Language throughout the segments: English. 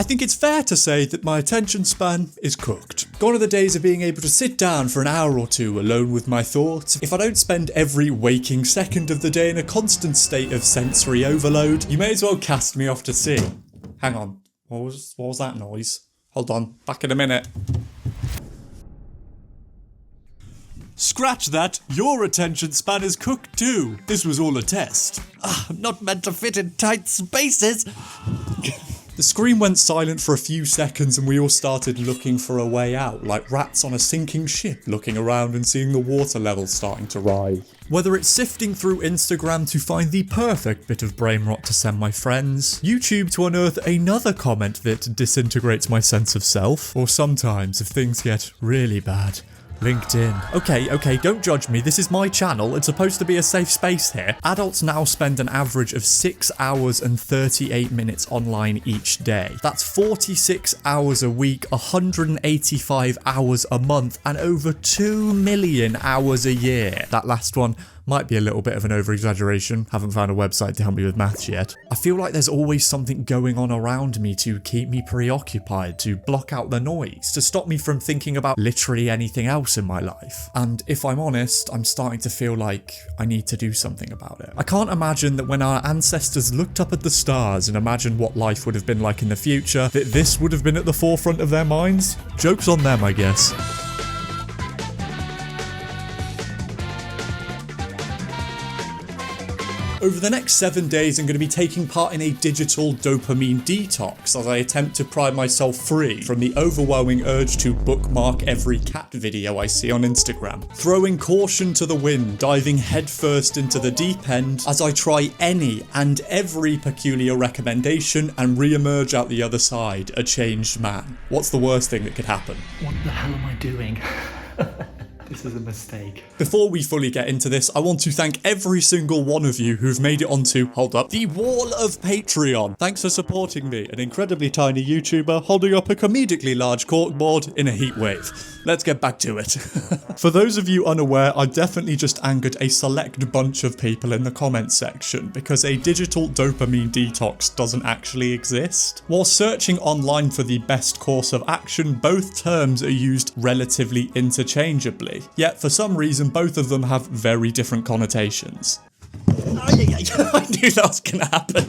think it's fair to say that my attention span is cooked. Gone are the days of being able to sit down for an hour or two alone with my thoughts. If I don't spend every waking second of the day in a constant state of sensory overload, you may as well cast me off to sea. Hang on, what was that noise? Hold on, back in a minute. Scratch that, your attention span is cooked too. This was all a test. I'm not meant to fit in tight spaces. The screen went silent for a few seconds and we all started looking for a way out, like rats on a sinking ship looking around and seeing the water level starting to rise. Whether it's sifting through Instagram to find the perfect bit of brain rot to send my friends, YouTube to unearth another comment that disintegrates my sense of self, or sometimes, if things get really bad, LinkedIn. Okay, don't judge me, this is my channel, it's supposed to be a safe space here. Adults now spend an average of 6 hours and 38 minutes online each day. That's 46 hours a week, 185 hours a month, and over 2 million hours a year. That last one might be a little bit of an over-exaggeration. Haven't found a website to help me with maths yet. I feel like there's always something going on around me to keep me preoccupied, to block out the noise, to stop me from thinking about literally anything else in my life. And if I'm honest, I'm starting to feel like I need to do something about it. I can't imagine that when our ancestors looked up at the stars and imagined what life would have been like in the future, that this would have been at the forefront of their minds. Joke's on them, I guess. Over the next 7 days, I'm going to be taking part in a digital dopamine detox as I attempt to pry myself free from the overwhelming urge to bookmark every cat video I see on Instagram. Throwing caution to the wind, diving headfirst into the deep end as I try any and every peculiar recommendation and re-emerge out the other side, a changed man. What's the worst thing that could happen? What the hell am I doing? This is a mistake. Before we fully get into this, I want to thank every single one of you who've made it onto, hold up, the wall of Patreon. Thanks for supporting me, an incredibly tiny YouTuber holding up a comedically large corkboard in a heat wave. Let's get back to it. For those of you unaware, I definitely just angered a select bunch of people in the comments section because a digital dopamine detox doesn't actually exist. While searching online for the best course of action, both terms are used relatively interchangeably. Yet for some reason both of them have very different connotations. I knew that was going to happen.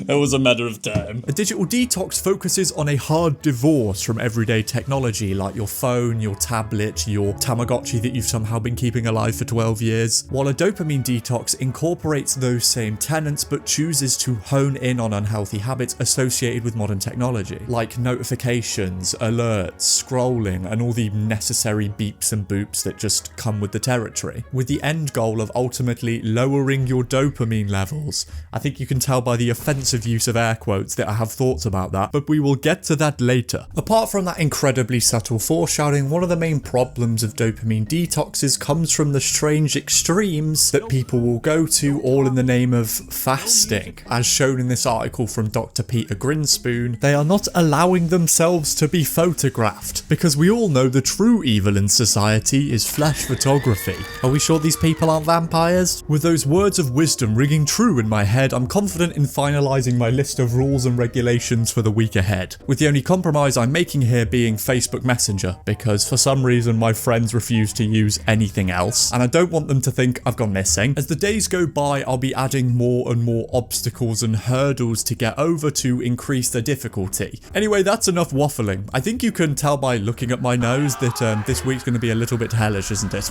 It was a matter of time. A digital detox focuses on a hard divorce from everyday technology like your phone, your tablet, your Tamagotchi that you've somehow been keeping alive for 12 years, while a dopamine detox incorporates those same tenets but chooses to hone in on unhealthy habits associated with modern technology, like notifications, alerts, scrolling, and all the necessary beeps and boops that just come with the territory, with the end goal of ultimately lowering your dopamine levels. I think you can tell by the offensive use of air quotes that I have thoughts about that, but we will get to that later. Apart from that incredibly subtle foreshadowing, one of the main problems of dopamine detoxes comes from the strange extremes that people will go to, all in the name of fasting. As shown in this article from Dr. Peter Grinspoon, they are not allowing themselves to be photographed, because we all know the true evil in society is flash photography. Are we sure these people aren't vampires? With those words of wisdom ringing true in my head, I'm confident in finalising my list of rules and regulations for the week ahead, with the only compromise I'm making here being Facebook Messenger, because for some reason my friends refuse to use anything else, and I don't want them to think I've gone missing. As the days go by, I'll be adding more and more obstacles and hurdles to get over to increase the difficulty. Anyway, that's enough waffling. I think you can tell by looking at my nose that this week's going to be a little bit hellish, isn't it?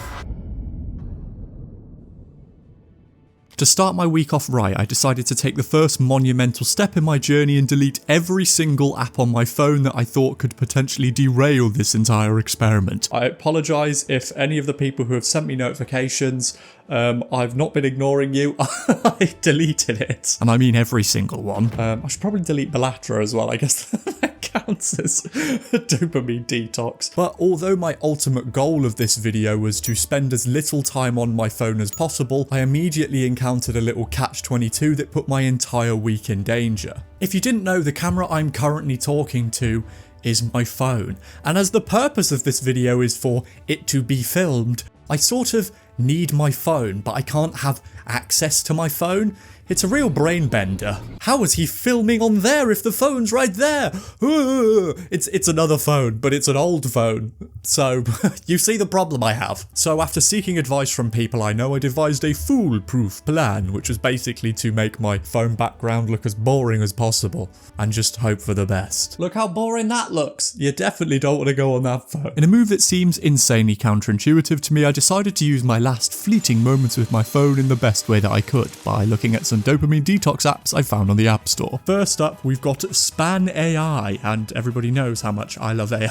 To start my week off right, I decided to take the first monumental step in my journey and delete every single app on my phone that I thought could potentially derail this entire experiment. I apologise if any of the people who have sent me notifications, I've not been ignoring you. I deleted it. And I mean every single one. I should probably delete Belatra as well, I guess. That counts as a dopamine detox. But although my ultimate goal of this video was to spend as little time on my phone as possible, I immediately encountered a little catch-22 that put my entire week in danger. If you didn't know, the camera I'm currently talking to is my phone. And as the purpose of this video is for it to be filmed, I sort of need my phone, but I can't have access to my phone, It's a real brain bender. How is he filming on there if the phone's right there? It's another phone, but it's an old phone. So, you see the problem I have. So after seeking advice from people I know, I devised a foolproof plan, which was basically to make my phone background look as boring as possible and just hope for the best. Look how boring that looks. You definitely don't want to go on that phone. In a move that seems insanely counterintuitive to me, I decided to use my last fleeting moments with my phone in the best way that I could by looking at some dopamine detox apps I found on the App Store. First up, we've got Span AI, and everybody knows how much I love AI.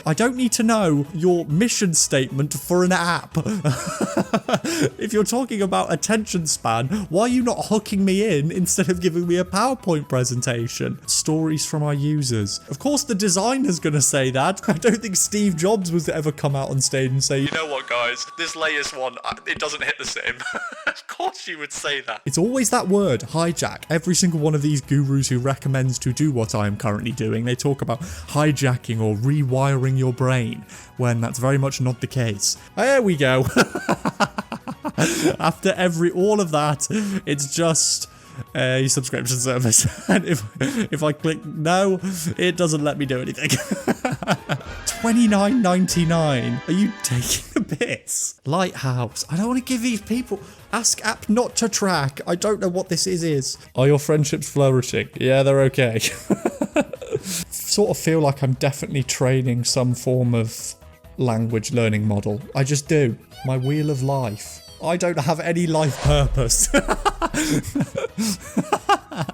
I don't need to know your mission statement for an app. If you're talking about attention span, why are you not hooking me in instead of giving me a PowerPoint presentation? Stories from our users. Of course the designer's gonna say that. I don't think Steve Jobs was ever come out on stage and say, you know what guys, this latest one, it doesn't hit the same. Of course you would say that. It's always that word, hijack. Every single one of these gurus who recommends to do what I am currently doing, they talk about hijacking or rewiring your brain, when that's very much not the case. There we go. After all of that, it's just a subscription service. And if I click no, it doesn't let me do anything. $29.99. Are you taking a piss? Lighthouse. I don't want to give these people. Ask app not to track. I don't know what this is. Are your friendships flourishing? Yeah, they're okay. Sort of feel like I'm definitely training some form of language learning model. I just do. My wheel of life. I don't have any life purpose.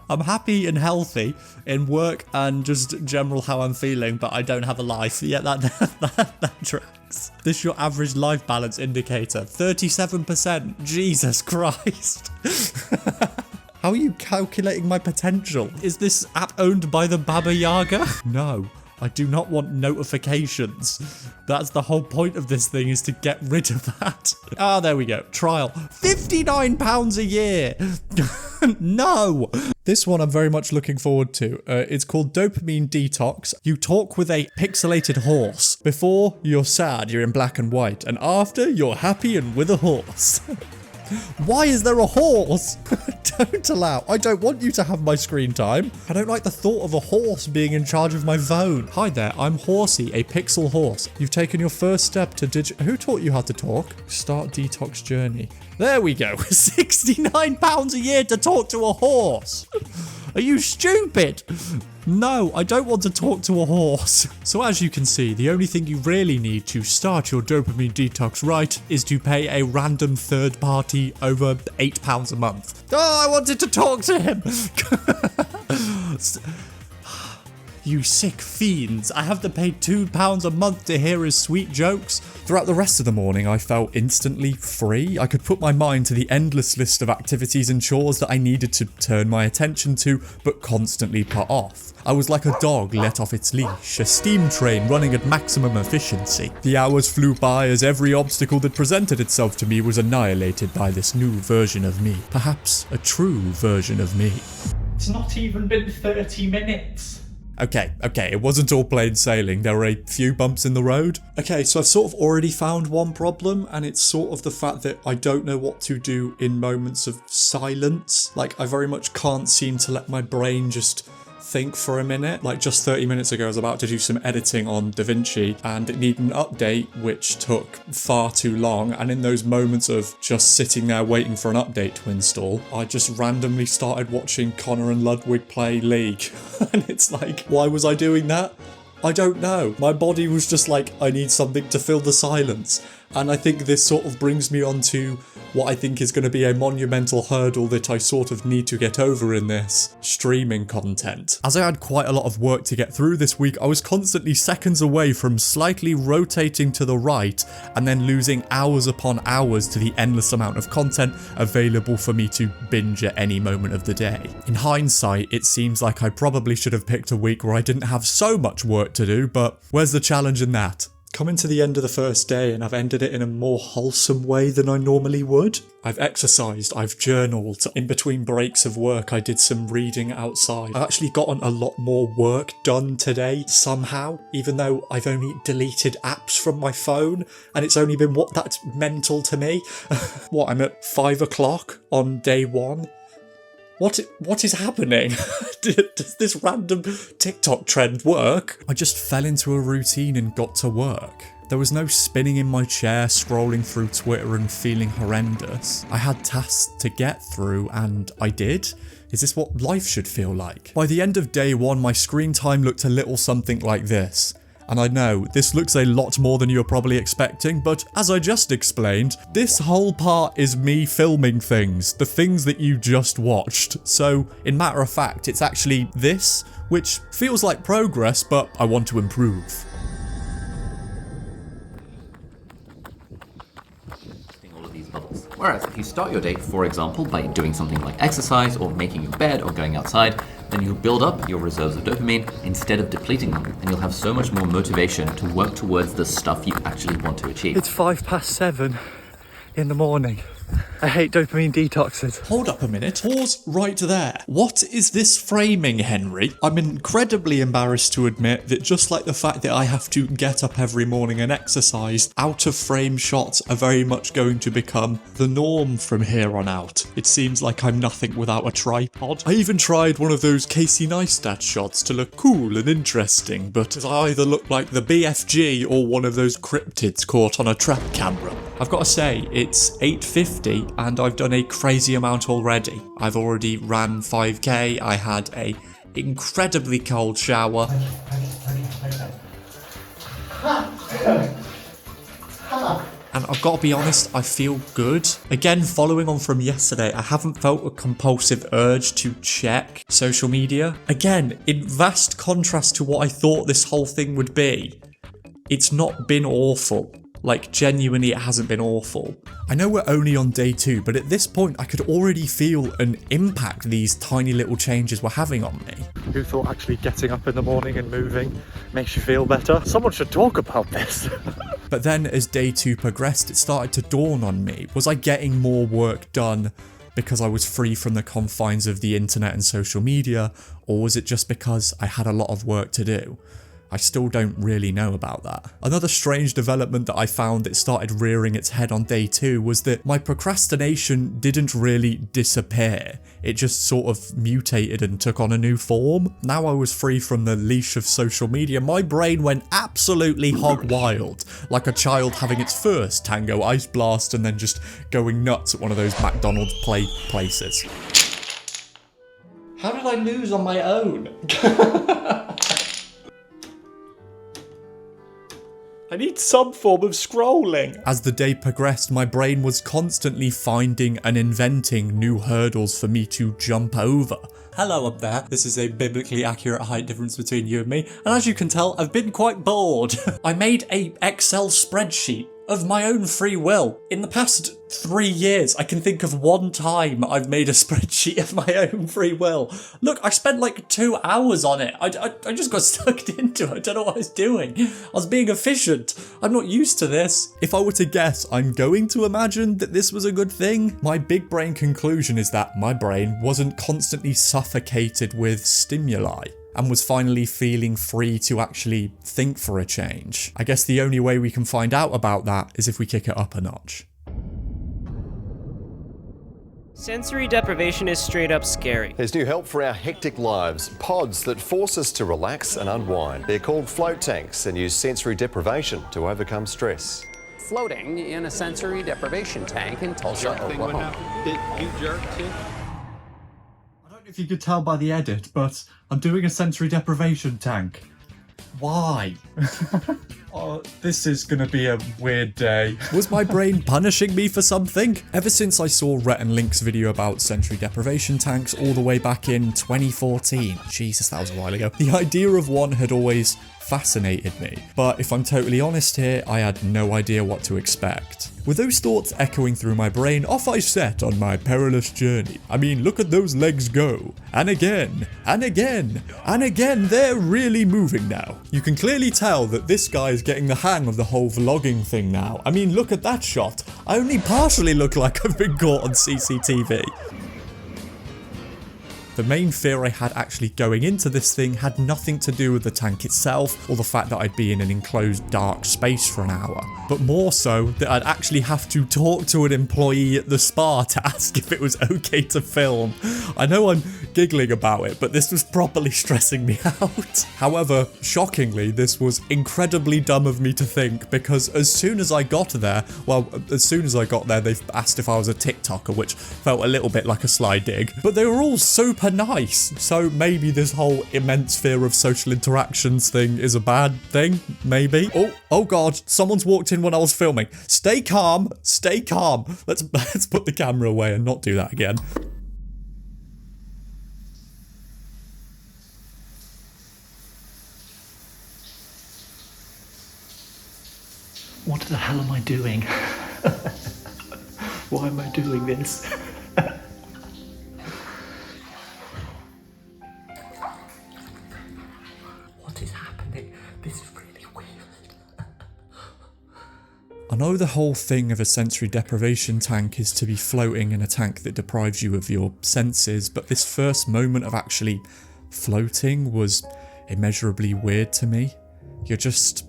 I'm happy and healthy in work and just general how I'm feeling, but I don't have a life. Yeah, that tracks. This is your average life balance indicator. 37%. Jesus Christ. How are you calculating my potential? Is this app owned by the Baba Yaga? No. I do not want notifications. That's the whole point of this thing, is to get rid of that. Ah, there we go. Trial. £59 a year. No. This one I'm very much looking forward to. It's called Dopamine Detox. You talk with a pixelated horse. Before, you're sad, you're in black and white. And after, you're happy and with a horse. Why is there a horse? Don't allow. I don't want you to have my screen time. I don't like the thought of a horse being in charge of my phone. Hi there, I'm Horsey, a pixel horse. You've taken your first step to Who taught you how to talk? Start detox journey. There we go. £69 a year to talk to a horse. Are you stupid? No, I don't want to talk to a horse. So as you can see, the only thing you really need to start your dopamine detox right is to pay a random third party over £8 a month. Oh, I wanted to talk to him. You sick fiends. I have to pay £2 a month to hear his sweet jokes. Throughout the rest of the morning, I felt instantly free. I could put my mind to the endless list of activities and chores that I needed to turn my attention to, but constantly put off. I was like a dog let off its leash, a steam train running at maximum efficiency. The hours flew by as every obstacle that presented itself to me was annihilated by this new version of me. Perhaps a true version of me. It's not even been 30 minutes. Okay, it wasn't all plain sailing. There were a few bumps in the road. Okay, so I've sort of already found one problem, and it's sort of the fact that I don't know what to do in moments of silence. Like, I very much can't seem to let my brain just think for a minute. Like, just 30 minutes ago I was about to do some editing on DaVinci and it needed an update, which took far too long, and in those moments of just sitting there waiting for an update to install, I just randomly started watching Connor and Ludwig play League. And it's like, why was I doing that? I don't know. My body was just like, I need something to fill the silence. And I think this sort of brings me on to what I think is going to be a monumental hurdle that I sort of need to get over in this streaming content. As I had quite a lot of work to get through this week, I was constantly seconds away from slightly rotating to the right and then losing hours upon hours to the endless amount of content available for me to binge at any moment of the day. In hindsight, it seems like I probably should have picked a week where I didn't have so much work to do, but where's the challenge in that? Coming to the end of the first day, and I've ended it in a more wholesome way than I normally would. I've exercised, I've journaled. In between breaks of work, I did some reading outside. I've actually gotten a lot more work done today, somehow, even though I've only deleted apps from my phone, and it's only been, that's mental to me. What, I'm at 5 o'clock on day one? What is happening? Does this random TikTok trend work? I just fell into a routine and got to work. There was no spinning in my chair, scrolling through Twitter and feeling horrendous. I had tasks to get through and I did. Is this what life should feel like? By the end of day one, my screen time looked a little something like this. And I know, this looks a lot more than you're probably expecting, but as I just explained, this whole part is me filming things, the things that you just watched. So, in matter of fact, it's actually this, which feels like progress, but I want to improve. Whereas if you start your day, for example, by doing something like exercise or making your bed or going outside, then you'll build up your reserves of dopamine instead of depleting them, and you'll have so much more motivation to work towards the stuff you actually want to achieve. It's 7:05 in the morning. I hate dopamine detoxes. Hold up a minute. Pause right there. What is this framing, Henry? I'm incredibly embarrassed to admit that just like the fact that I have to get up every morning and exercise, out of frame shots are very much going to become the norm from here on out. It seems like I'm nothing without a tripod. I even tried one of those Casey Neistat shots to look cool and interesting, but I either look like the BFG or one of those cryptids caught on a trap camera. I've got to say, it's 8:50 and I've done a crazy amount already. I've already ran 5k, I had a incredibly cold shower. And I've got to be honest, I feel good. Again, following on from yesterday, I haven't felt a compulsive urge to check social media. Again, in vast contrast to what I thought this whole thing would be, it's not been awful. Like, genuinely, it hasn't been awful. I know we're only on day 2, but at this point, I could already feel an impact these tiny little changes were having on me. Who thought actually getting up in the morning and moving makes you feel better? Someone should talk about this. But then, as day 2 progressed, it started to dawn on me. Was I getting more work done because I was free from the confines of the internet and social media, or was it just because I had a lot of work to do? I still don't really know about that. Another strange development that I found that started rearing its head on day 2 was that my procrastination didn't really disappear. It just sort of mutated and took on a new form. Now I was free from the leash of social media, my brain went absolutely hog wild, like a child having its first Tango Ice Blast and then just going nuts at one of those McDonald's places. How did I lose on my own? I need some form of scrolling. As the day progressed, my brain was constantly finding and inventing new hurdles for me to jump over. Hello up there. This is a biblically accurate height difference between you and me, and as you can tell, I've been quite bored. I made a Excel spreadsheet of my own free will. In the past 3 years, I can think of one time I've made a spreadsheet of my own free will. Look, I spent like 2 hours on it. I just got sucked into it. I don't know what I was doing. I was being efficient. I'm not used to this. If I were to guess, I'm going to imagine that this was a good thing. My big brain conclusion is that my brain wasn't constantly suffocated with stimuli and was finally feeling free to actually think for a change. I guess the only way we can find out about that is if we kick it up a notch. Sensory deprivation is straight up scary. There's new help for our hectic lives. Pods that force us to relax and unwind. They're called float tanks and use sensory deprivation to overcome stress. Floating in a sensory deprivation tank in Tulsa, Oklahoma. Did you jerk too? I don't know if you could tell by the edit, but I'm doing a sensory deprivation tank. Why? Oh, this is gonna be a weird day. Was my brain punishing me for something? Ever since I saw Rhett and Link's video about sensory deprivation tanks all the way back in 2014, Jesus, that was a while ago, the idea of one had always fascinated me. But if I'm totally honest here, I had no idea what to expect. With those thoughts echoing through my brain, off I set on my perilous journey. I mean, look at those legs go. And again, and again, and again, they're really moving now. You can clearly tell that this guy is getting the hang of the whole vlogging thing now. I mean, look at that shot. I only partially look like I've been caught on CCTV. The main fear I had actually going into this thing had nothing to do with the tank itself or the fact that I'd be in an enclosed dark space for an hour, but more so that I'd actually have to talk to an employee at the spa to ask if it was okay to film. I know I'm giggling about it, but this was properly stressing me out. However, shockingly, this was incredibly dumb of me to think, because as soon as I got there, they asked if I was a TikToker, which felt a little bit like a sly dig, but they were all super nice. So maybe this whole immense fear of social interactions thing is a bad thing, maybe. Oh god, someone's walked in when I was filming. Stay calm, stay calm. Let's put the camera away and not do that again. What the hell am I doing? Why am I doing this? What is happening? This is really weird. I know the whole thing of a sensory deprivation tank is to be floating in a tank that deprives you of your senses, but this first moment of actually floating was immeasurably weird to me. You're just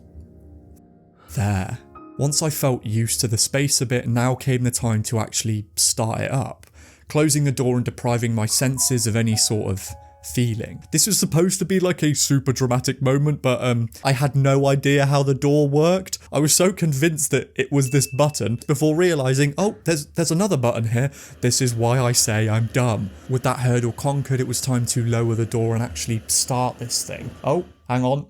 there. Once I felt used to the space a bit, now came the time to actually start it up, closing the door and depriving my senses of any sort of feeling. This was supposed to be like a super dramatic moment, but I had no idea how the door worked. I was so convinced that it was this button before realizing, oh, there's another button here. This is why I say I'm dumb. With that hurdle conquered, it was time to lower the door and actually start this thing. Oh, hang on.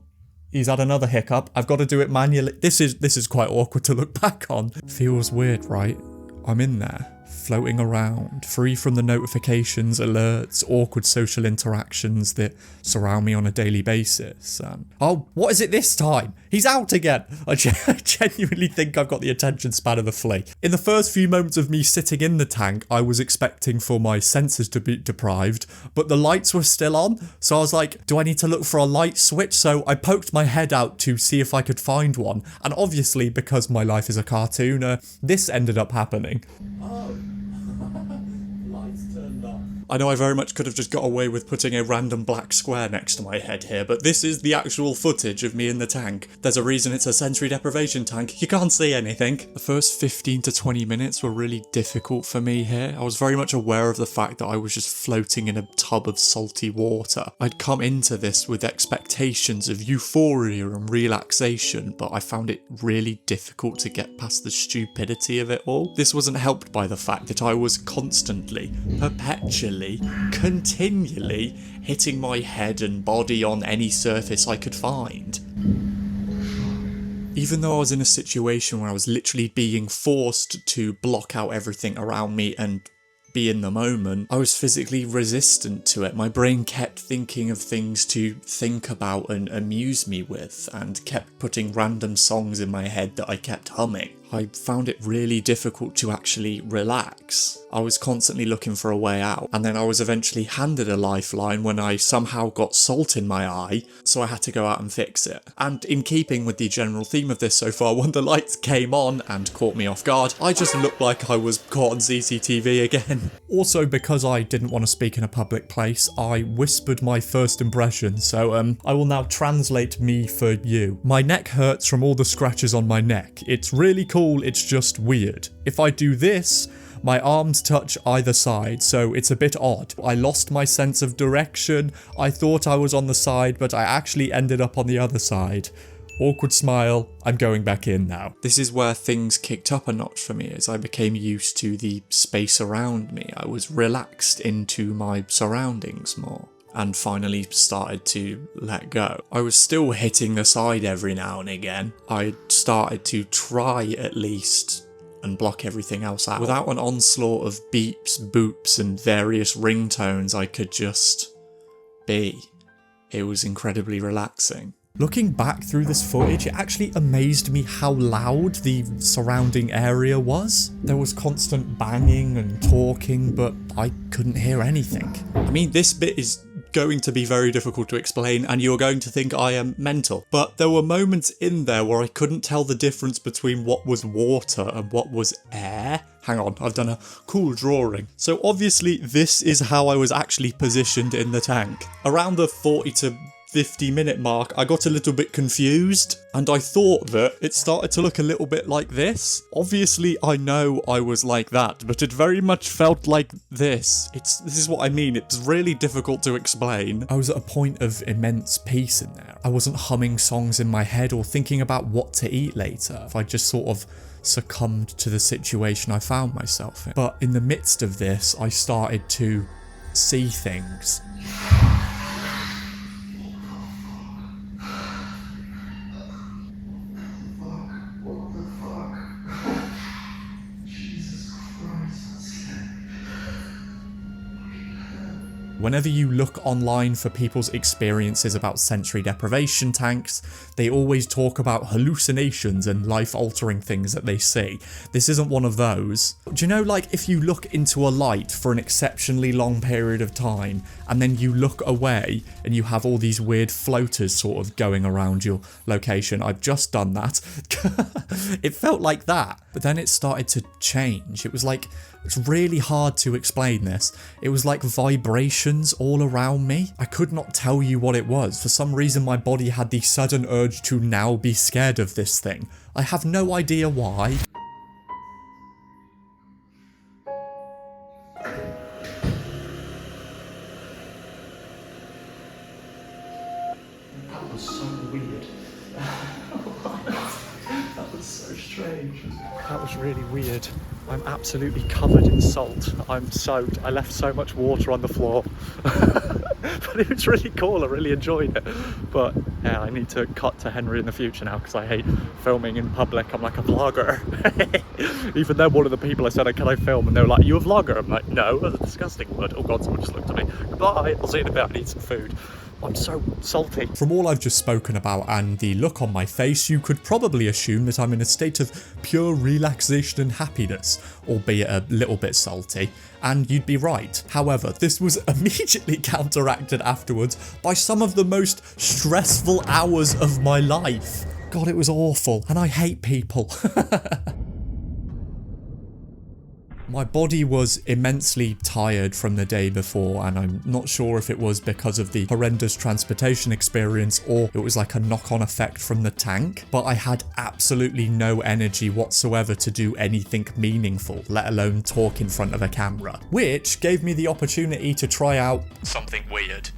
He's had another hiccup. I've got to do it manually. This is quite awkward to look back on. Feels weird, right? I'm in there, floating around, free from the notifications, alerts, awkward social interactions that surround me on a daily basis. Oh, what is it this time? He's out again. I genuinely think I've got the attention span of a flea. In the first few moments of me sitting in the tank, I was expecting for my senses to be deprived, but the lights were still on. So I was like, do I need to look for a light switch? So I poked my head out to see if I could find one. And obviously, because my life is a cartoon, this ended up happening. I know I very much could have just got away with putting a random black square next to my head here, but this is the actual footage of me in the tank. There's a reason it's a sensory deprivation tank. You can't see anything. The first 15 to 20 minutes were really difficult for me here. I was very much aware of the fact that I was just floating in a tub of salty water. I'd come into this with expectations of euphoria and relaxation, but I found it really difficult to get past the stupidity of it all. This wasn't helped by the fact that I was constantly, perpetually, continually hitting my head and body on any surface I could find. Even though I was in a situation where I was literally being forced to block out everything around me and be in the moment, I was physically resistant to it. My brain kept thinking of things to think about and amuse me with, and kept putting random songs in my head that I kept humming. I found it really difficult to actually relax. I was constantly looking for a way out, and then I was eventually handed a lifeline when I somehow got salt in my eye, so I had to go out and fix it. And in keeping with the general theme of this so far, when the lights came on and caught me off guard, I just looked like I was caught on CCTV again. Also, because I didn't want to speak in a public place, I whispered my first impression, so I will now translate me for you. My neck hurts from all the scratches on my neck. It's really cool. It's just weird. If I do this, my arms touch either side, so it's a bit odd. I lost my sense of direction. I thought I was on the side, but I actually ended up on the other side. Awkward smile, I'm going back in now. This is where things kicked up a notch for me as I became used to the space around me. I was relaxed into my surroundings more, and finally started to let go. I was still hitting the side every now and again. I started to try at least and block everything else out. Without an onslaught of beeps, boops and various ringtones, I could just be. It was incredibly relaxing. Looking back through this footage, it actually amazed me how loud the surrounding area was. There was constant banging and talking, but I couldn't hear anything. I mean, this bit is going to be very difficult to explain and you're going to think I am mental. But there were moments in there where I couldn't tell the difference between what was water and what was air. Hang on, I've done a cool drawing. So obviously this is how I was actually positioned in the tank. Around the 40 to 50-minute mark, I got a little bit confused and I thought that it started to look a little bit like this. Obviously, I know I was like that, but it very much felt like this. This is what I mean. It's really difficult to explain. I was at a point of immense peace in there. I wasn't humming songs in my head or thinking about what to eat later. I just sort of succumbed to the situation I found myself in. But in the midst of this, I started to see things. Whenever you look online for people's experiences about sensory deprivation tanks, they always talk about hallucinations and life-altering things that they see. This isn't one of those. Do you know, like, if you look into a light for an exceptionally long period of time, and then you look away, and you have all these weird floaters sort of going around your location? I've just done that. It felt like that. But then it started to change. It was like, it's really hard to explain this. It was like vibrations all around me. I could not tell you what it was. For some reason, my body had the sudden urge to now be scared of this thing. I have no idea why. That was so weird. That was so strange. That was really weird. I'm absolutely covered in salt. I'm soaked. I left so much water on the floor. But it was really cool. I really enjoyed it. But yeah, I need to cut to Henry in the future now because I hate filming in public. I'm like a vlogger. Even though one of the people I said, can I film? And they were like, are you a vlogger? I'm like, no, that's a disgusting word. Oh God, someone just looked at me. Goodbye. I'll see you in a bit. I need some food. I'm so salty. From all I've just spoken about and the look on my face, you could probably assume that I'm in a state of pure relaxation and happiness, albeit a little bit salty, and you'd be right. However, this was immediately counteracted afterwards by some of the most stressful hours of my life. God, it was awful, and I hate people. My body was immensely tired from the day before, and I'm not sure if it was because of the horrendous transportation experience or it was like a knock-on effect from the tank, but I had absolutely no energy whatsoever to do anything meaningful, let alone talk in front of a camera, which gave me the opportunity to try out something weird.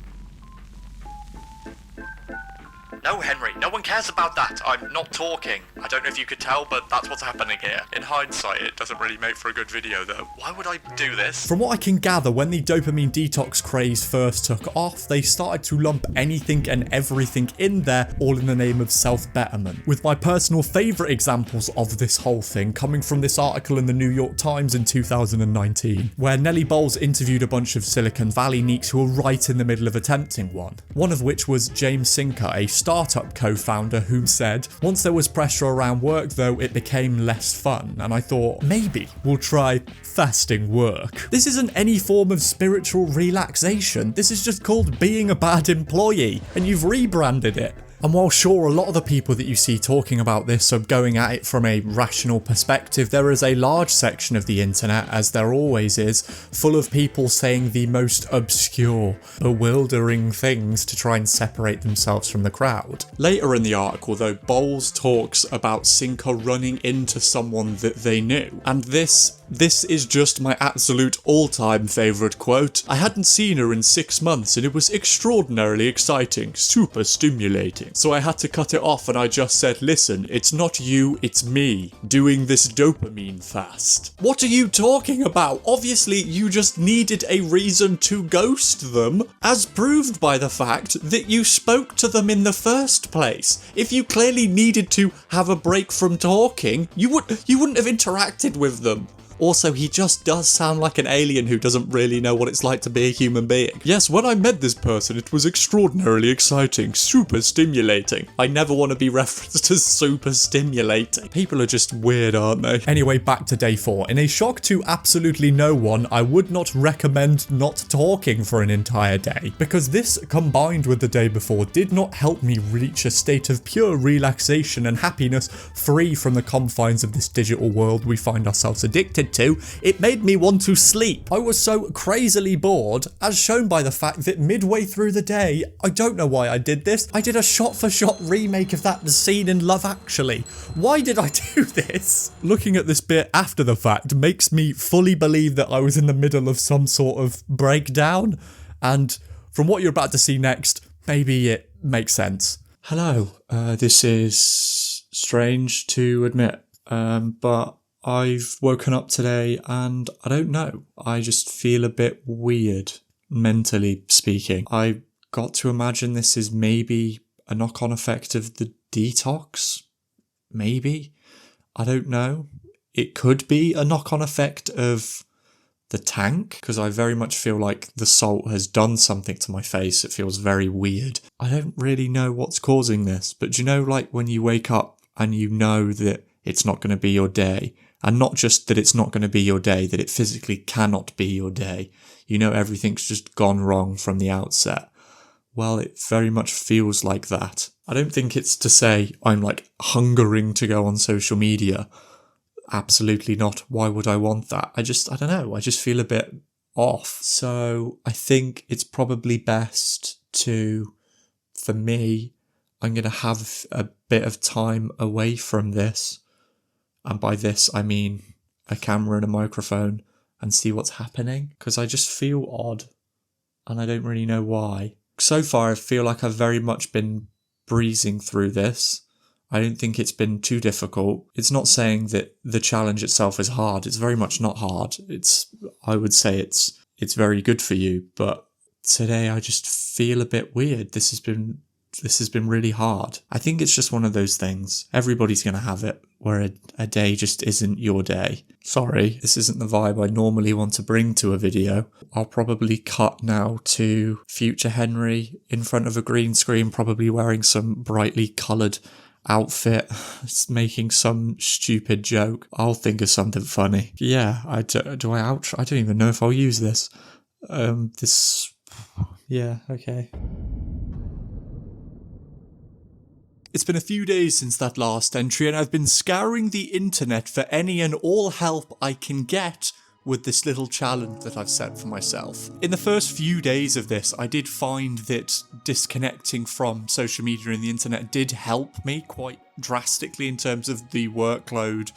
No, Henry, no one cares about that. I'm not talking. I don't know if you could tell, but that's what's happening here. In hindsight, it doesn't really make for a good video, though. Why would I do this? From what I can gather, when the dopamine detox craze first took off, they started to lump anything and everything in there, all in the name of self-betterment. With my personal favourite examples of this whole thing coming from this article in the New York Times in 2019, where Nelly Bowles interviewed a bunch of Silicon Valley neeks who were right in the middle of attempting one. One of which was James Sinker, a startup co-founder who said, once there was pressure around work though, it became less fun, and I thought, maybe we'll try fasting work. This isn't any form of spiritual relaxation, this is just called being a bad employee, and you've rebranded it. And while sure, a lot of the people that you see talking about this are going at it from a rational perspective, there is a large section of the internet, as there always is, full of people saying the most obscure, bewildering things to try and separate themselves from the crowd. Later in the article though, Bowles talks about Sinker running into someone that they knew. And this is just my absolute all-time favourite quote. I hadn't seen her in 6 months and it was extraordinarily exciting, super stimulating. So I had to cut it off and I just said, listen, it's not you, it's me, doing this dopamine fast. What are you talking about? Obviously you just needed a reason to ghost them, as proved by the fact that you spoke to them in the first place. If you clearly needed to have a break from talking, you wouldn't have interacted with them. Also, he just does sound like an alien who doesn't really know what it's like to be a human being. Yes, when I met this person, it was extraordinarily exciting, super stimulating. I never want to be referenced as super stimulating. People are just weird, aren't they? Anyway, back to day 4. In a shock to absolutely no one, I would not recommend not talking for an entire day, because this, combined with the day before, did not help me reach a state of pure relaxation and happiness free from the confines of this digital world we find ourselves addicted to. It made me want to sleep. I was so crazily bored, as shown by the fact that midway through the day, I don't know why I did this, I did a shot-for-shot remake of that scene in Love Actually. Why did I do this? Looking at this bit after the fact makes me fully believe that I was in the middle of some sort of breakdown, and from what you're about to see next, maybe it makes sense. Hello, this is strange to admit, but I've woken up today and I don't know, I just feel a bit weird, mentally speaking. I got to imagine this is maybe a knock-on effect of the detox? Maybe? I don't know. It could be a knock-on effect of the tank, because I very much feel like the salt has done something to my face. It feels very weird. I don't really know what's causing this, but do you know, like when you wake up and you know that it's not going to be your day, and not just that it's not going to be your day, that it physically cannot be your day. You know everything's just gone wrong from the outset. Well, it very much feels like that. I don't think it's to say I'm like hungering to go on social media. Absolutely not. Why would I want that? I don't know. I just feel a bit off. So I think it's probably best to, for me, I'm going to have a bit of time away from this. And by this, I mean a camera and a microphone, and see what's happening. Because I just feel odd and I don't really know why. So far, I feel like I've very much been breezing through this. I don't think it's been too difficult. It's not saying that the challenge itself is hard. It's very much not hard. I would say it's very good for you. But today I just feel a bit weird. This has been really hard. I think it's just one of those things. Everybody's going to have it, where a day just isn't your day. Sorry, this isn't the vibe I normally want to bring to a video. I'll probably cut now to future Henry in front of a green screen, probably wearing some brightly coloured outfit, making some stupid joke. I'll think of something funny. Yeah, I don't even know if I'll use this. Yeah, okay. It's been a few days since that last entry, and I've been scouring the internet for any and all help I can get with this little challenge that I've set for myself. In the first few days of this, I did find that disconnecting from social media and the internet did help me quite drastically in terms of the workload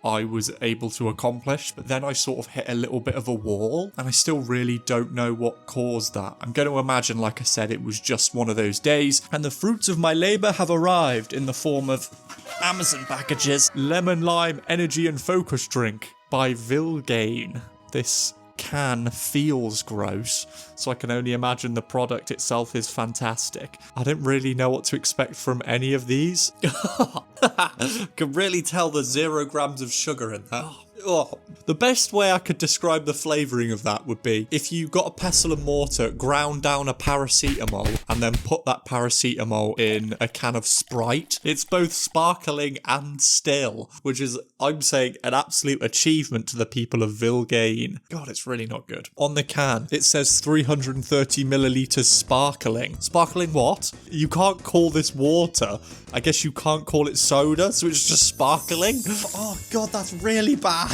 I was able to accomplish, but then I sort of hit a little bit of a wall, and I still really don't know what caused that. I'm going to imagine, like I said, it was just one of those days, and the fruits of my labour have arrived in the form of Amazon packages. Lemon Lime Energy and Focus Drink by Vilgain. This can feels gross, so I can only imagine the product itself is fantastic. I don't really know what to expect from any of these. Can really tell there's 0 grams of sugar in that. Oh, the best way I could describe the flavouring of that would be if you got a pestle and mortar, ground down a paracetamol, and then put that paracetamol in a can of Sprite. It's both sparkling and still, which is, I'm saying, an absolute achievement to the people of Vilgain. God, it's really not good. On the can, it says 330 millilitres sparkling. Sparkling what? You can't call this water. I guess you can't call it soda, so it's just sparkling? Oh God, that's really bad.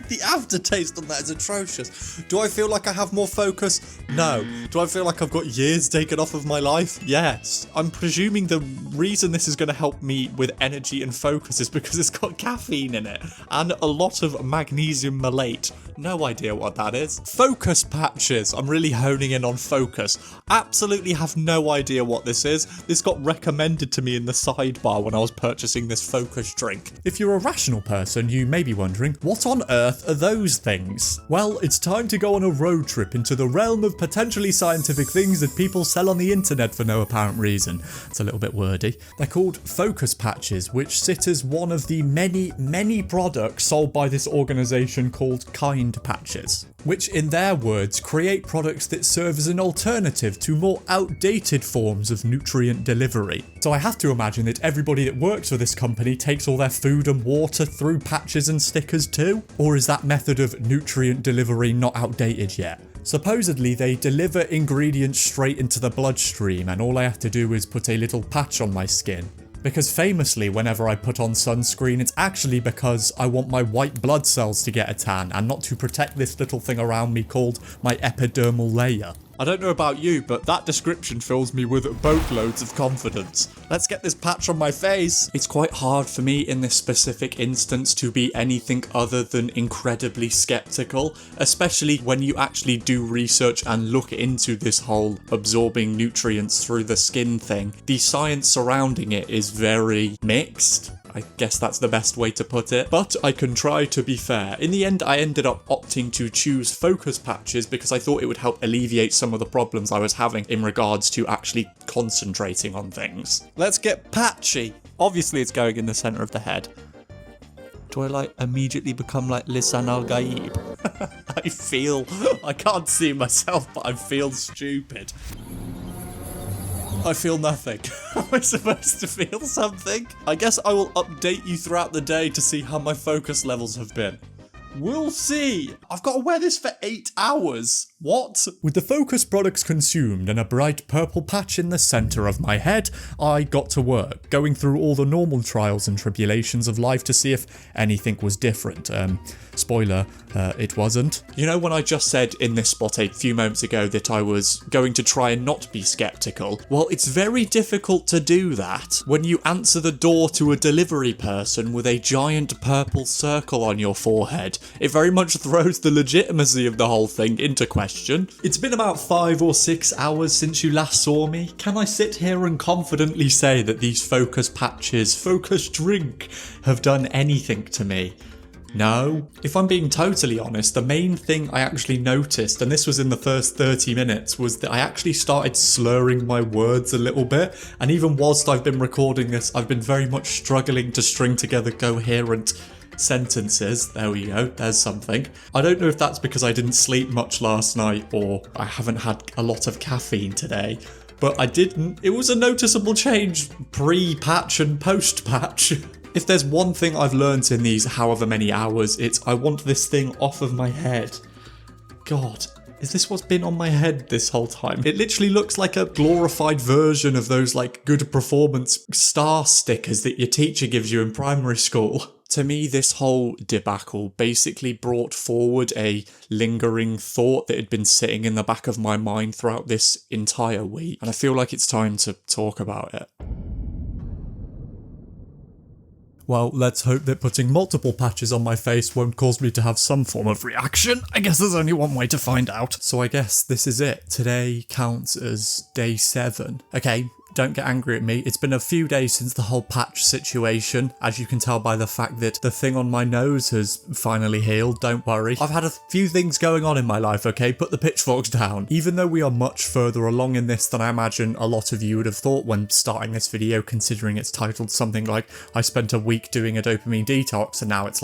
The aftertaste on that is atrocious. Do I feel like I have more focus? No. Do I feel like I've got years taken off of my life? Yes. I'm presuming the reason this is going to help me with energy and focus is because it's got caffeine in it and a lot of magnesium malate. No idea what that is. Focus patches. I'm really honing in on focus. Absolutely have no idea what this is. This got recommended to me in the sidebar when I was purchasing this focus drink. If you're a rational person, you may be wondering, what on earth are those things? Well, it's time to go on a road trip into the realm of potentially scientific things that people sell on the internet for no apparent reason. It's a little bit wordy. They're called focus patches, which sit as one of the many products sold by this organisation called Kind Patches, which in their words create products that serve as an alternative to more outdated forms of nutrient delivery. So I have to imagine that everybody that works for this company takes all their food and water through patches and stickers too? Or is that method of nutrient delivery not outdated yet? Supposedly they deliver ingredients straight into the bloodstream and all I have to do is put a little patch on my skin. Because famously, whenever I put on sunscreen, it's actually because I want my white blood cells to get a tan and not to protect this little thing around me called my epidermal layer. I don't know about you, but that description fills me with boatloads of confidence. Let's get this patch on my face. It's quite hard for me in this specific instance to be anything other than incredibly skeptical, especially when you actually do research and look into this whole absorbing nutrients through the skin thing. The science surrounding it is very mixed. I guess that's the best way to put it, but I can try to be fair. In the end, I ended up opting to choose focus patches because I thought it would help alleviate some of the problems I was having in regards to actually concentrating on things. Let's get patchy. Obviously, it's going in the center of the head. Do I immediately become Lisan al-Gaib? I can't see myself, but I feel stupid. I feel nothing. Am I supposed to feel something? I guess I will update you throughout the day to see how my focus levels have been. We'll see. I've got to wear this for 8 hours. What? With the focus products consumed and a bright purple patch in the centre of my head, I got to work, going through all the normal trials and tribulations of life to see if anything was different. Spoiler, it wasn't. You know when I just said in this spot a few moments ago that I was going to try and not be skeptical? Well, it's very difficult to do that when you answer the door to a delivery person with a giant purple circle on your forehead. It very much throws the legitimacy of the whole thing into question. It's been about 5 or 6 hours since you last saw me. Can I sit here and confidently say that these focus patches, focus drink, have done anything to me? No. If I'm being totally honest, the main thing I actually noticed, and this was in the first 30 minutes, was that I actually started slurring my words a little bit. And even whilst I've been recording this, I've been very much struggling to string together coherent sentences. There we go, there's something. I don't know if that's because I didn't sleep much last night or I haven't had a lot of caffeine today, but I didn't. It was a noticeable change pre-patch and post-patch. If there's one thing I've learnt in these however many hours, it's I want this thing off of my head. God, is this what's been on my head this whole time? It literally looks like a glorified version of those good performance star stickers that your teacher gives you in primary school. To me, this whole debacle basically brought forward a lingering thought that had been sitting in the back of my mind throughout this entire week, and I feel like it's time to talk about it. Well, let's hope that putting multiple patches on my face won't cause me to have some form of reaction. I guess there's only one way to find out. So I guess this is it. Today counts as day 7. Okay, don't get angry at me. It's been a few days since the whole patch situation, as you can tell by the fact that the thing on my nose has finally healed. Don't worry. I've had a few things going on in my life, okay? Put the pitchforks down. Even though we are much further along in this than I imagine a lot of you would have thought when starting this video, considering it's titled something like, I spent a week doing a dopamine detox, and now it's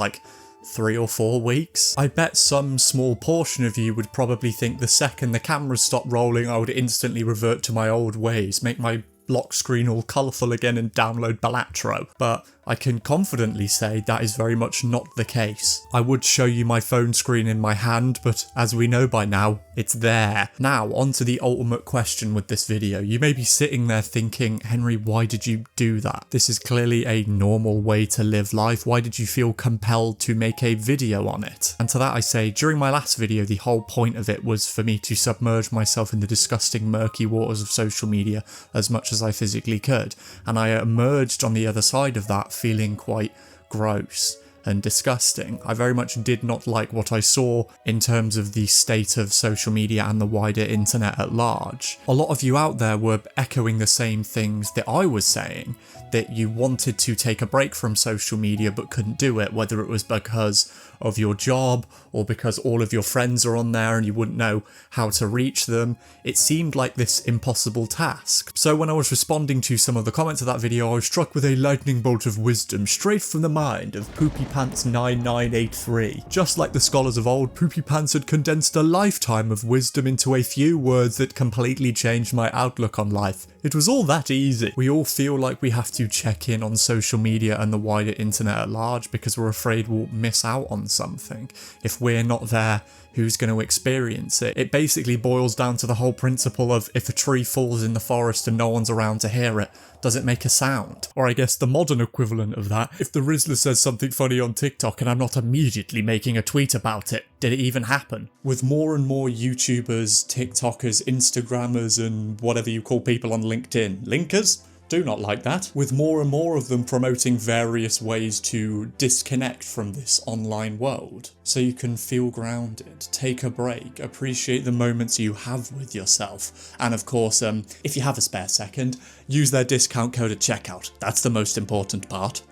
3 or 4 weeks. I bet some small portion of you would probably think the second the cameras stopped rolling, I would instantly revert to my old ways, make my lock screen all colourful again and download Balatro, but I can confidently say that is very much not the case. I would show you my phone screen in my hand, but as we know by now, it's there. Now, on to the ultimate question with this video. You may be sitting there thinking, Henry, why did you do that? This is clearly a normal way to live life. Why did you feel compelled to make a video on it? And to that I say, during my last video, the whole point of it was for me to submerge myself in the disgusting murky waters of social media as much as I physically could. And I emerged on the other side of that feeling quite gross and disgusting. I very much did not like what I saw in terms of the state of social media and the wider internet at large. A lot of you out there were echoing the same things that I was saying, that you wanted to take a break from social media but couldn't do it, whether it was because of your job or because all of your friends are on there and you wouldn't know how to reach them. It seemed like this impossible task. So when I was responding to some of the comments of that video, I was struck with a lightning bolt of wisdom straight from the mind of Poopy Pants 9983. Just like the scholars of old, Poopy Pants had condensed a lifetime of wisdom into a few words that completely changed my outlook on life. It was all that easy. We all feel like we have to check in on social media and the wider internet at large because we're afraid we'll miss out on something. If we're not there, who's going to experience it? It basically boils down to the whole principle of if a tree falls in the forest and no one's around to hear it, does it make a sound? Or I guess the modern equivalent of that, if the Rizzler says something funny on TikTok and I'm not immediately making a tweet about it, did it even happen? With more and more YouTubers, TikTokers, Instagrammers and whatever you call people on LinkedIn, linkers? Do not like that. With more and more of them promoting various ways to disconnect from this online world, so you can feel grounded, take a break, appreciate the moments you have with yourself, and of course, if you have a spare second, use their discount code at checkout. That's the most important part.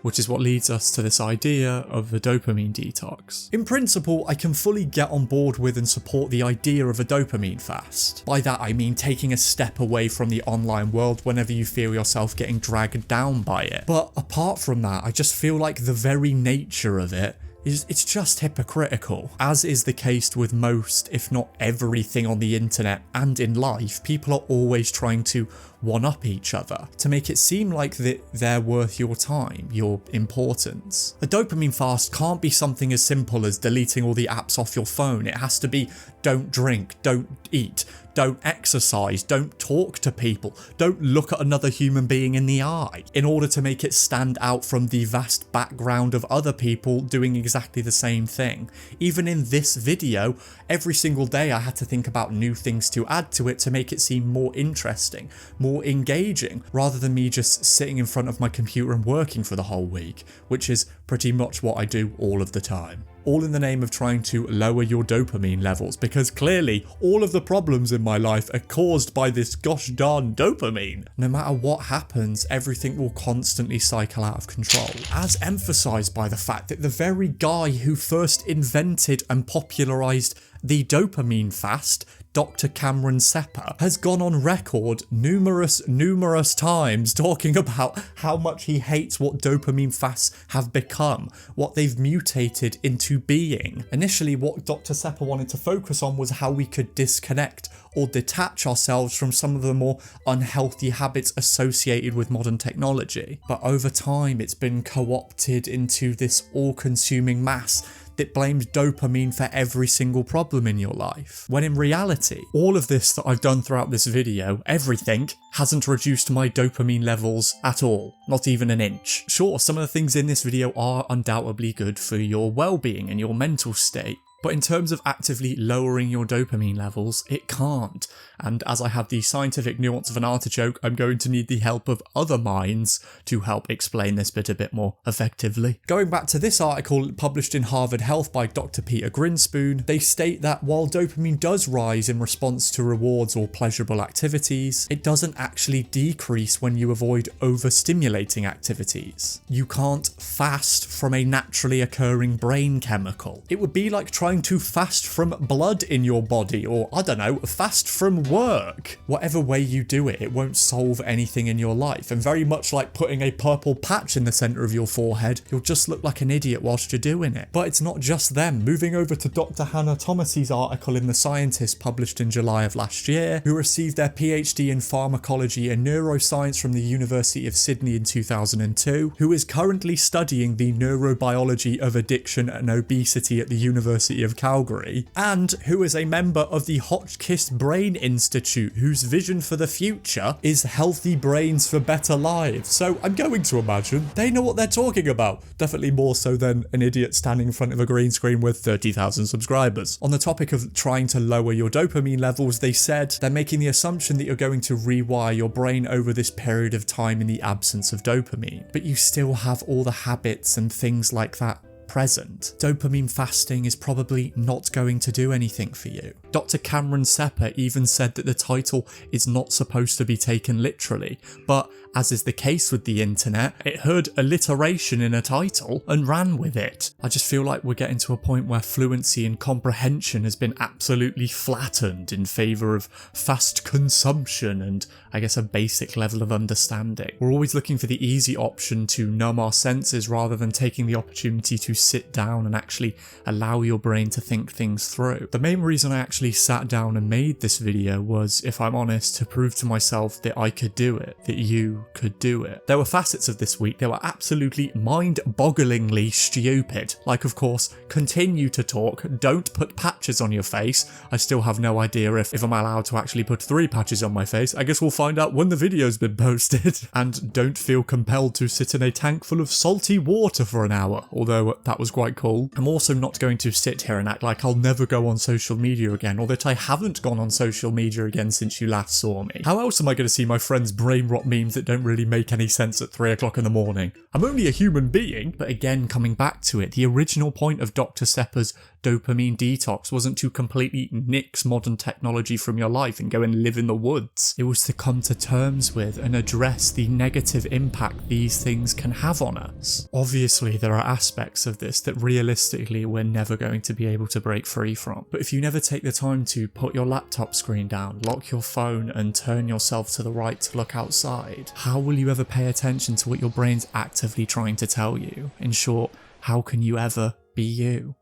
Which is what leads us to this idea of the dopamine detox. In principle, I can fully get on board with and support the idea of a dopamine fast. By that I mean taking a step away from the online world whenever you feel yourself getting dragged down by it. But apart from that, I just feel like the very nature of it's just hypocritical. As is the case with most, if not everything on the internet and in life, people are always trying to one-up each other to make it seem like that they're worth your time, your importance. A dopamine fast can't be something as simple as deleting all the apps off your phone. It has to be don't drink, don't eat, don't exercise, don't talk to people, don't look at another human being in the eye, in order to make it stand out from the vast background of other people doing exactly the same thing. Even in this video, every single day I had to think about new things to add to it to make it seem more interesting, more engaging, rather than me just sitting in front of my computer and working for the whole week, which is pretty much what I do all of the time. All in the name of trying to lower your dopamine levels, because clearly all of the problems in my life are caused by this gosh darn dopamine. No matter what happens, everything will constantly cycle out of control, as emphasised by the fact that the very guy who first invented and popularised the dopamine fast, Dr. Cameron Sepper, has gone on record numerous times talking about how much he hates what dopamine fasts have become, what they've mutated into being. Initially, what Dr. Sepper wanted to focus on was how we could disconnect or detach ourselves from some of the more unhealthy habits associated with modern technology. But over time, it's been co-opted into this all-consuming mass that blames dopamine for every single problem in your life. When in reality, all of this that I've done throughout this video, everything, hasn't reduced my dopamine levels at all. Not even an inch. Sure, some of the things in this video are undoubtedly good for your well-being and your mental state, but in terms of actively lowering your dopamine levels, it can't. And as I have the scientific nuance of an artichoke, I'm going to need the help of other minds to help explain this bit a bit more effectively. Going back to this article published in Harvard Health by Dr. Peter Grinspoon, they state that while dopamine does rise in response to rewards or pleasurable activities, it doesn't actually decrease when you avoid overstimulating activities. You can't fast from a naturally occurring brain chemical. It would be like trying to fast from blood in your body, or I don't know, fast from work. Whatever way you do it, it won't solve anything in your life, and very much like putting a purple patch in the centre of your forehead, you'll just look like an idiot whilst you're doing it. But it's not just them. Moving over to Dr. Hannah Thomas's article in The Scientist published in July of last year, who received their PhD in pharmacology and neuroscience from the University of Sydney in 2002, who is currently studying the neurobiology of addiction and obesity at the University University of Calgary, and who is a member of the Hotchkiss Brain Institute, whose vision for the future is healthy brains for better lives. So I'm going to imagine they know what they're talking about. Definitely more so than an idiot standing in front of a green screen with 30,000 subscribers. On the topic of trying to lower your dopamine levels, they said they're making the assumption that you're going to rewire your brain over this period of time in the absence of dopamine, but you still have all the habits and things like that present. Dopamine fasting is probably not going to do anything for you. Dr. Cameron Sepper even said that the title is not supposed to be taken literally, but as is the case with the internet, it heard alliteration in a title and ran with it. I just feel like we're getting to a point where fluency and comprehension has been absolutely flattened in favour of fast consumption and, I guess, a basic level of understanding. We're always looking for the easy option to numb our senses rather than taking the opportunity to sit down and actually allow your brain to think things through. The main reason I actually sat down and made this video was, if I'm honest, to prove to myself that I could do it, that you could do it. There were facets of this week that were absolutely mind-bogglingly stupid. Like, of course, continue to talk, don't put patches on your face. I still have no idea if I'm allowed to actually put 3 patches on my face. I guess we'll find out when the video's been posted. And don't feel compelled to sit in a tank full of salty water for an hour, although that was quite cool. I'm also not going to sit here and act like I'll never go on social media again, or that I haven't gone on social media again since you last saw me. How else am I going to see my friends' brain rot memes that don't really make any sense at 3 o'clock in the morning? I'm only a human being. But again, coming back to it, the original point of Dr. Sepper's dopamine detox wasn't to completely nix modern technology from your life and go and live in the woods. It was to come to terms with and address the negative impact these things can have on us. Obviously, there are aspects of this that realistically we're never going to be able to break free from. But if you never take the time to put your laptop screen down, lock your phone and turn yourself to the right to look outside, how will you ever pay attention to what your brain's actively trying to tell you? In short, how can you ever be you?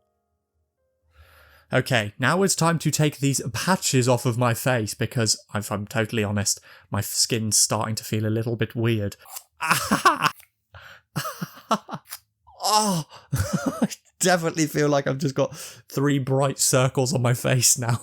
Okay, now it's time to take these patches off of my face because, if I'm totally honest, my skin's starting to feel a little bit weird. Oh, I definitely feel like I've just got 3 bright circles on my face now.